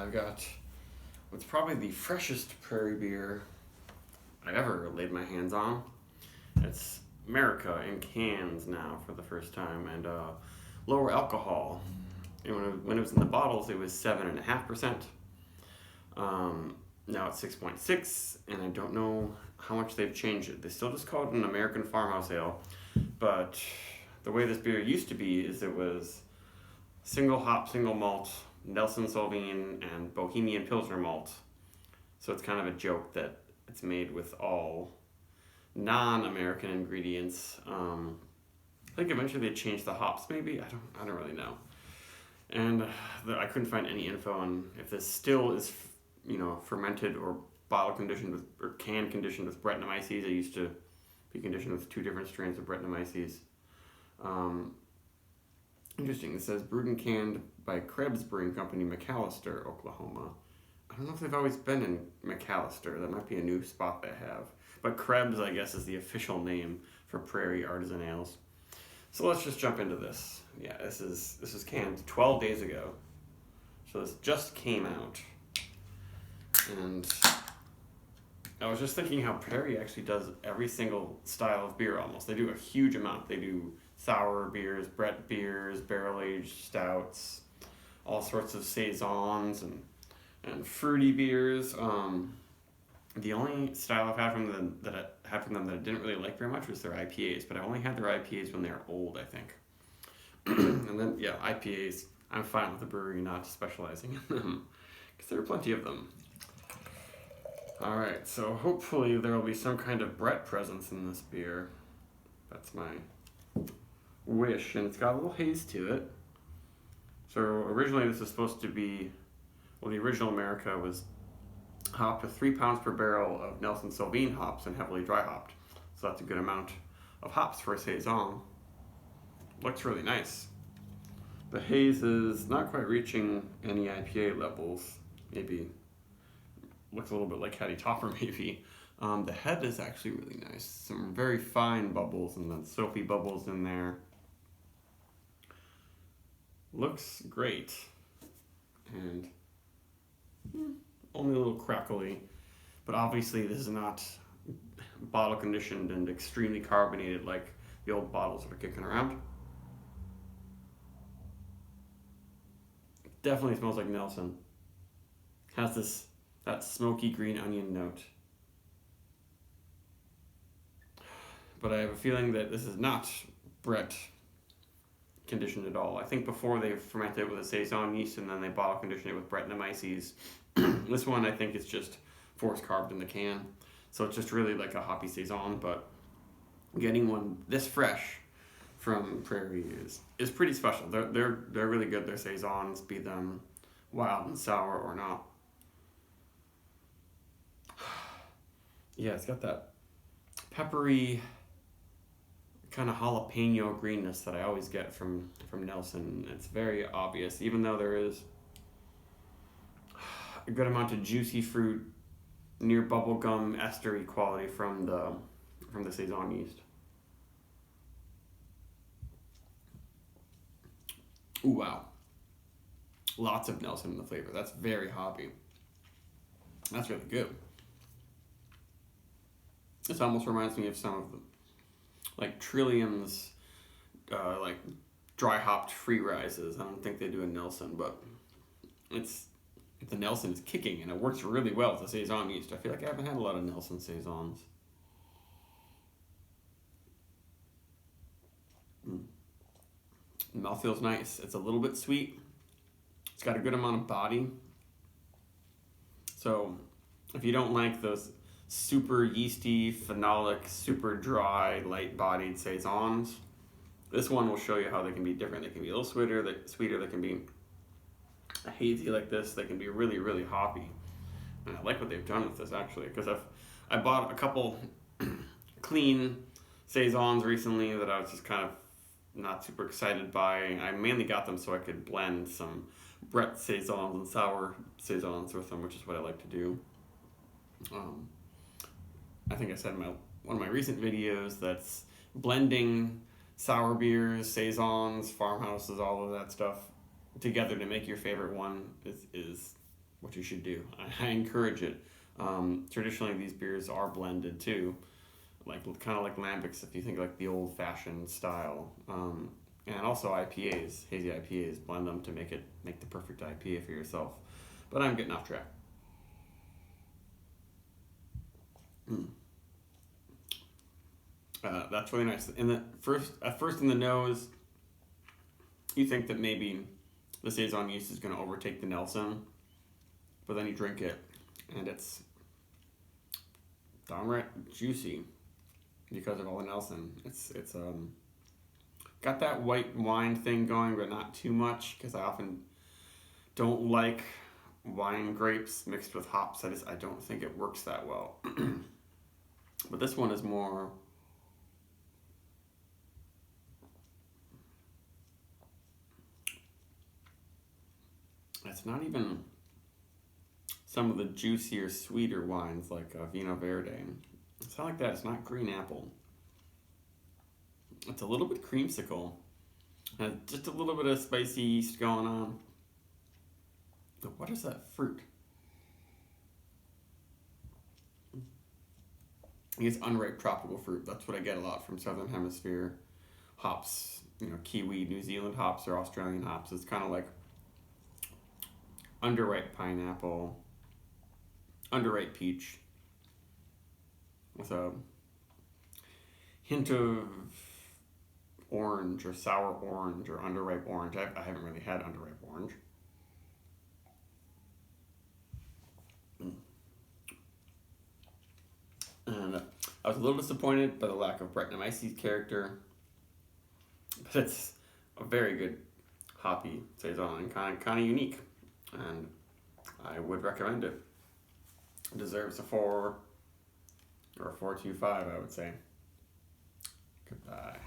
I've got what's probably the freshest Prairie beer I've ever laid my hands on. It's Merica in cans now for the first time, and lower alcohol. And when it was in the bottles, it was 7.5%. Now it's 6.6, and I don't know how much they've changed it. They still just call it an American farmhouse ale, but the way this beer used to be is it was single hop, single malt, Nelson Sauvin, and Bohemian Pilsner malt. So it's kind of a joke that it's made with all non-American ingredients. I think eventually they changed the hops. Maybe I don't really know. And I couldn't find any info on if this still is, fermented or bottle conditioned with or can conditioned with Brettanomyces. I used to be conditioned with 2 different strains of Brettanomyces. Interesting. It says brewed and canned by Krebs Brewing Company, McAllister, Oklahoma. I don't know if they've always been in McAllister. That might be a new spot they have. But Krebs, I guess, is the official name for Prairie artisan ales. So let's just jump into this. Yeah, this is canned 12 days ago. So this just came out. And I was just thinking how Prairie actually does every single style of beer almost. They do a huge amount. They do sour beers, Brett beers, barrel-aged stouts, all sorts of Saisons and fruity beers. The only style I've had from them that I didn't really like very much was their IPAs, but I only had their IPAs when they were old, I think. And then, IPAs, I'm fine with the brewery not specializing in them, because there are plenty of them. Alright, so hopefully there will be some kind of Brett presence in this beer. That's my wish, and it's got a little haze to it. So originally this was supposed to be, the original Merica was hopped with 3 pounds per barrel of Nelson Sauvin hops and heavily dry hopped. So that's a good amount of hops for a Saison. Looks really nice. The haze is not quite reaching any IPA levels. Maybe looks a little bit like Hattie Topper maybe. The head is actually really nice. Some very fine bubbles and then soapy bubbles in there. Looks great. And only a little crackly, but obviously this is not bottle conditioned and extremely carbonated like the old bottles that are kicking around. Definitely smells like Nelson. Has that smoky green onion note. But I have a feeling that this is not Brett conditioned at all. I think before they fermented it with a Saison yeast and then they bottle conditioned it with Brettanomyces. This one I think is just force carved in the can. So it's just really like a hoppy Saison, but getting one this fresh from Prairie is pretty special. They're really good. Their Saisons, be them wild and sour or not. Yeah, it's got that peppery kind of jalapeno greenness that I always get from Nelson. It's very obvious, even though there is a good amount of juicy fruit, near bubblegum estery quality from the Saison yeast. Ooh, wow. Lots of Nelson in the flavor. That's very hoppy. That's really good. This almost reminds me of some of the, like Trillium's, like dry hopped free rises. I don't think they do a Nelson, but the Nelson is kicking and it works really well with the Saison yeast. I feel like I haven't had a lot of Nelson Saisons. The mouth feels nice. It's a little bit sweet. It's got a good amount of body. So if you don't like those super yeasty, phenolic, super dry, light-bodied Saisons, this one will show you how they can be different. They can be a little sweeter, they can be hazy like this, they can be really, really hoppy. And I like what they've done with this actually, because I bought a couple clean Saisons recently that I was just kind of not super excited by. I mainly got them so I could blend some Brett Saisons and sour Saisons with them, which is what I like to do. I think I said in one of my recent videos that's blending sour beers, Saisons, farmhouses, all of that stuff together to make your favorite one is what you should do. I encourage it. Traditionally, these beers are blended too, like kind of like lambics if you think like the old-fashioned style. And also IPAs, hazy IPAs, blend them to make the perfect IPA for yourself. But I'm getting off track. That's really nice. At first in the nose, you think that maybe the Saison yeast is going to overtake the Nelson, but then you drink it, and it's downright juicy because of all the Nelson. It's got that white wine thing going, but not too much, because I often don't like wine grapes mixed with hops. I don't think it works that well. But this one is more. It's not even some of the juicier, sweeter wines like Vino Verde. It's not like that. It's not green apple. It's a little bit creamsicle. Just a little bit of spicy yeast going on. But what is that fruit? I guess unripe tropical fruit. That's what I get a lot from Southern Hemisphere hops. Kiwi, New Zealand hops, or Australian hops. It's kind of like underripe pineapple, underripe peach, with a hint of orange or sour orange or underripe orange. I haven't really had underripe orange. And I was a little disappointed by the lack of Brettanomyces character, but it's a very good hoppy Saison and kind of unique, and I would recommend it. It deserves a 4 or a 4.25, I would say. Goodbye.